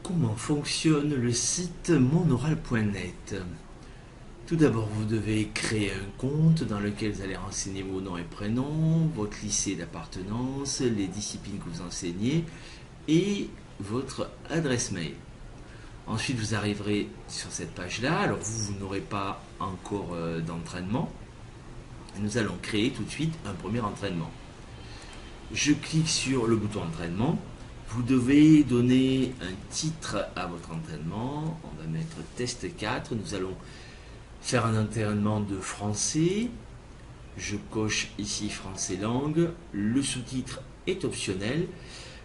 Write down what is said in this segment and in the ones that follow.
Comment fonctionne le site monoral.net? Tout d'abord, vous devez créer un compte dans lequel vous allez renseigner vos noms et prénoms, votre lycée d'appartenance, les disciplines que vous enseignez et votre adresse mail. Ensuite, vous arriverez sur cette page-là. Alors, vous n'aurez pas encore d'entraînement. Nous allons créer tout de suite un premier entraînement. Je clique sur le bouton entraînement. Vous devez donner un titre à votre entraînement. On va mettre test 4. Nous allons faire un entraînement de français. Je coche ici français langue. Le sous-titre est optionnel.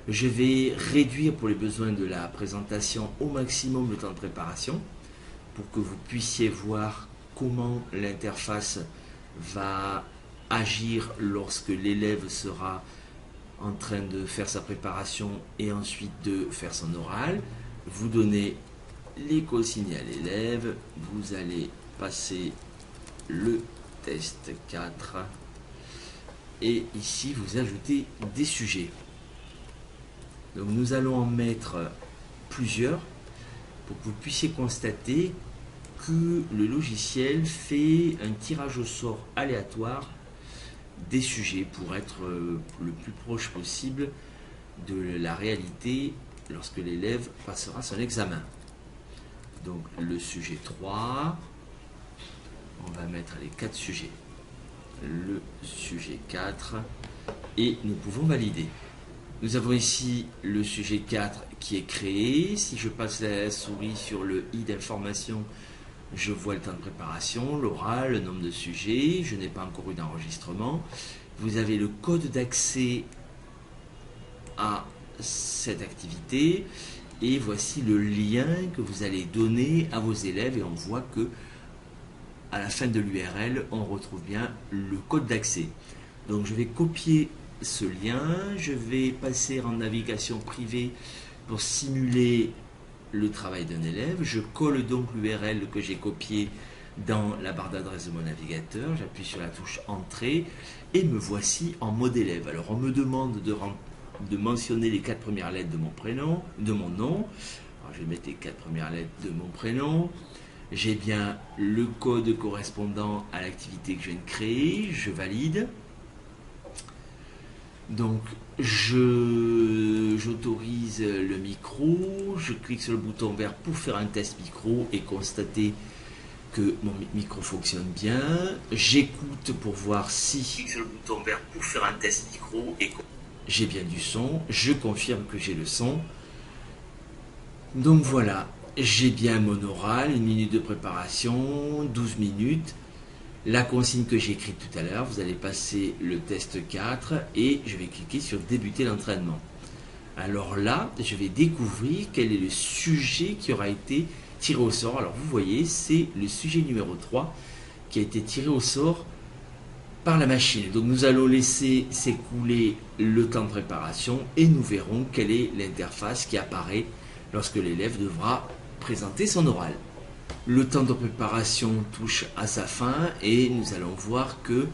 Je vais réduire pour les besoins de la présentation au maximum le temps de préparation pour que vous puissiez voir comment l'interface va agir lorsque l'élève sera en train de faire sa préparation et ensuite de faire son oral. Vous donnez les consignes à l'élève, vous allez passer le test 4 et ici vous ajoutez des sujets. Donc nous allons en mettre plusieurs pour que vous puissiez constater que le logiciel fait un tirage au sort aléatoire des sujets pour être le plus proche possible de la réalité lorsque l'élève passera son examen. Donc le sujet 3, on va mettre les 4 sujets. Le sujet 4 et nous pouvons valider. Nous avons ici le sujet 4 qui est créé. Si je passe la souris sur le i d'information, je vois le temps de préparation, l'oral, le nombre de sujets. Je n'ai pas encore eu d'enregistrement. Vous avez le code d'accès à cette activité. Et voici le lien que vous allez donner à vos élèves. Et on voit que à la fin de l'URL, on retrouve bien le code d'accès. Donc je vais copier ce lien. Je vais passer en navigation privée pour simuler le travail d'un élève. Je colle donc l'URL que j'ai copié dans la barre d'adresse de mon navigateur. J'appuie sur la touche Entrée et me voici en mode élève. Alors on me demande de mentionner les 4 premières lettres de mon prénom, de mon nom. Alors, je vais mettre les 4 premières lettres de mon prénom. J'ai bien le code correspondant à l'activité que je viens de créer. Je valide. Donc j'autorise le micro, je clique sur le bouton vert pour faire un test micro et constater que mon micro fonctionne bien. J'écoute pour voir si je clique sur le bouton vert pour faire un test micro et j'ai bien du son. Je confirme que j'ai le son. Donc voilà, j'ai bien mon oral, 1 minute de préparation, 12 minutes. La consigne que j'ai écrite tout à l'heure, vous allez passer le test 4 et je vais cliquer sur débuter l'entraînement. Alors là, je vais découvrir quel est le sujet qui aura été tiré au sort. Alors vous voyez, c'est le sujet numéro 3 qui a été tiré au sort par la machine. Donc nous allons laisser s'écouler le temps de préparation et nous verrons quelle est l'interface qui apparaît lorsque l'élève devra présenter son oral. Le temps de préparation touche à sa fin et nous allons voir que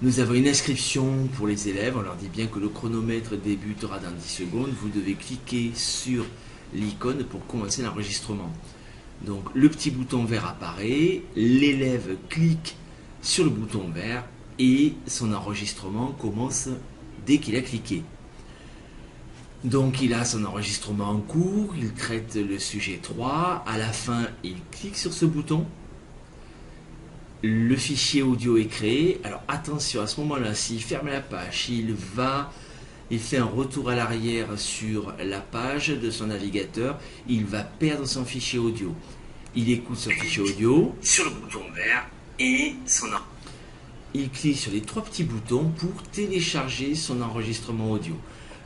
nous avons une inscription pour les élèves. On leur dit bien que le chronomètre débutera dans 10 secondes. Vous devez cliquer sur l'icône pour commencer l'enregistrement. Donc le petit bouton vert apparaît, l'élève clique sur le bouton vert et son enregistrement commence dès qu'il a cliqué. Donc il a son enregistrement en cours, il traite le sujet 3, à la fin il clique sur ce bouton, le fichier audio est créé. Alors attention, à ce moment-là, s'il ferme la page, il fait un retour à l'arrière sur la page de son navigateur, il va perdre son fichier audio. Il écoute son fichier audio sur le bouton vert et il clique sur les 3 petits boutons pour télécharger son enregistrement audio.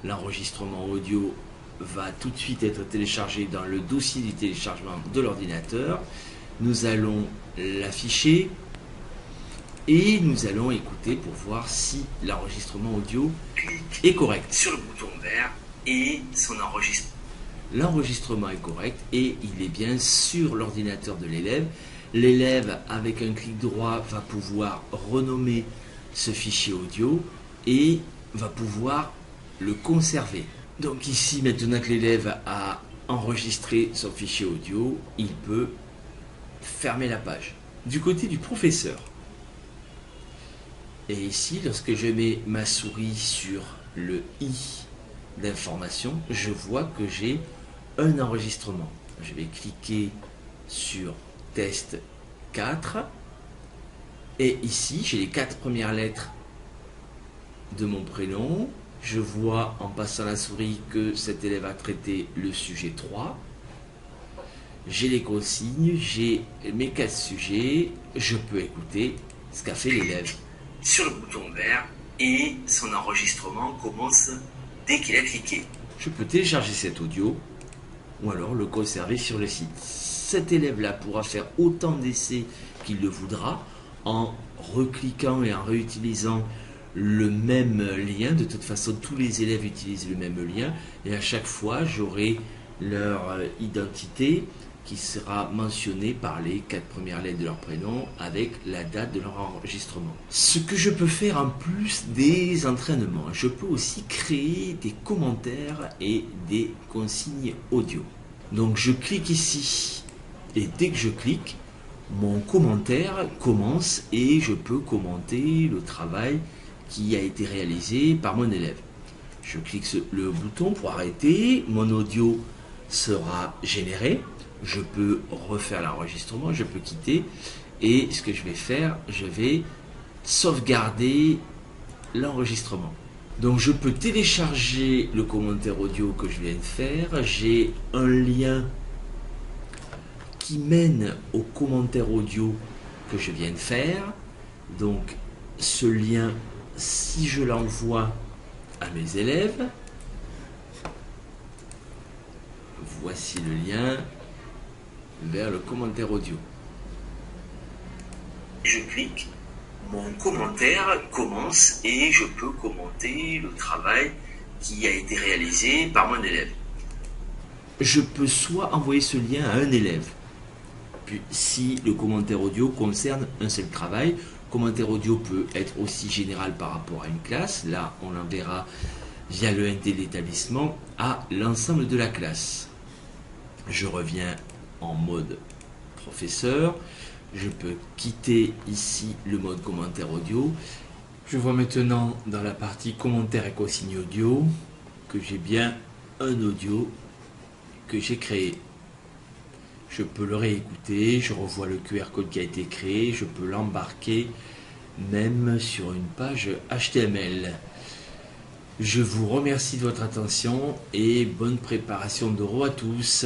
L'enregistrement audio va tout de suite être téléchargé dans le dossier du téléchargement de l'ordinateur. Nous allons l'afficher et nous allons écouter pour voir si l'enregistrement audio est correct. Sur le bouton vert et son enregistrement. L'enregistrement est correct et il est bien sur l'ordinateur de l'élève. L'élève, avec un clic droit, va pouvoir renommer ce fichier audio et va pouvoir le conserver. Donc ici, maintenant que l'élève a enregistrer son fichier audio, il peut fermer la page. Du côté du professeur, et ici, lorsque je mets ma souris sur le i d'information, je vois que j'ai un enregistrement. Je vais cliquer sur test 4 et ici j'ai les 4 premières lettres de mon prénom. Je vois en passant la souris que cet élève a traité le sujet 3. J'ai les consignes, j'ai mes 4 sujets, je peux écouter ce qu'a fait l'élève. Sur le bouton vert et son enregistrement commence dès qu'il a cliqué. Je peux télécharger cet audio ou alors le conserver sur le site. Cet élève-là pourra faire autant d'essais qu'il le voudra en recliquant et en réutilisant le même lien. De toute façon, tous les élèves utilisent le même lien et à chaque fois, j'aurai leur identité qui sera mentionnée par les 4 premières lettres de leur prénom avec la date de leur enregistrement. Ce que je peux faire en plus des entraînements, je peux aussi créer des commentaires et des consignes audio. Donc je clique ici et dès que je clique, mon commentaire commence et je peux commenter le travail qui a été réalisé par mon élève. Je clique sur le bouton pour arrêter, mon audio sera généré. Je peux refaire l'enregistrement, je peux quitter et ce que je vais faire, je vais sauvegarder l'enregistrement. Donc je peux télécharger le commentaire audio que je viens de faire, j'ai un lien qui mène au commentaire audio que je viens de faire. Donc ce lien, si je l'envoie à mes élèves, voici le lien vers le commentaire audio. Je clique, mon commentaire commence et je peux commenter le travail qui a été réalisé par mon élève. Je peux soit envoyer ce lien à un élève, puis si le commentaire audio concerne un seul travail. Le commentaire audio peut être aussi général par rapport à une classe. Là, on l'enverra via le NT de l'établissement à l'ensemble de la classe. Je reviens en mode professeur, je peux quitter ici le mode commentaire audio. Je vois maintenant dans la partie commentaires et consignes audio que j'ai bien un audio que j'ai créé. Je peux le réécouter, je revois le QR code qui a été créé, je peux l'embarquer même sur une page HTML. Je vous remercie de votre attention et bonne préparation d'Euro à tous.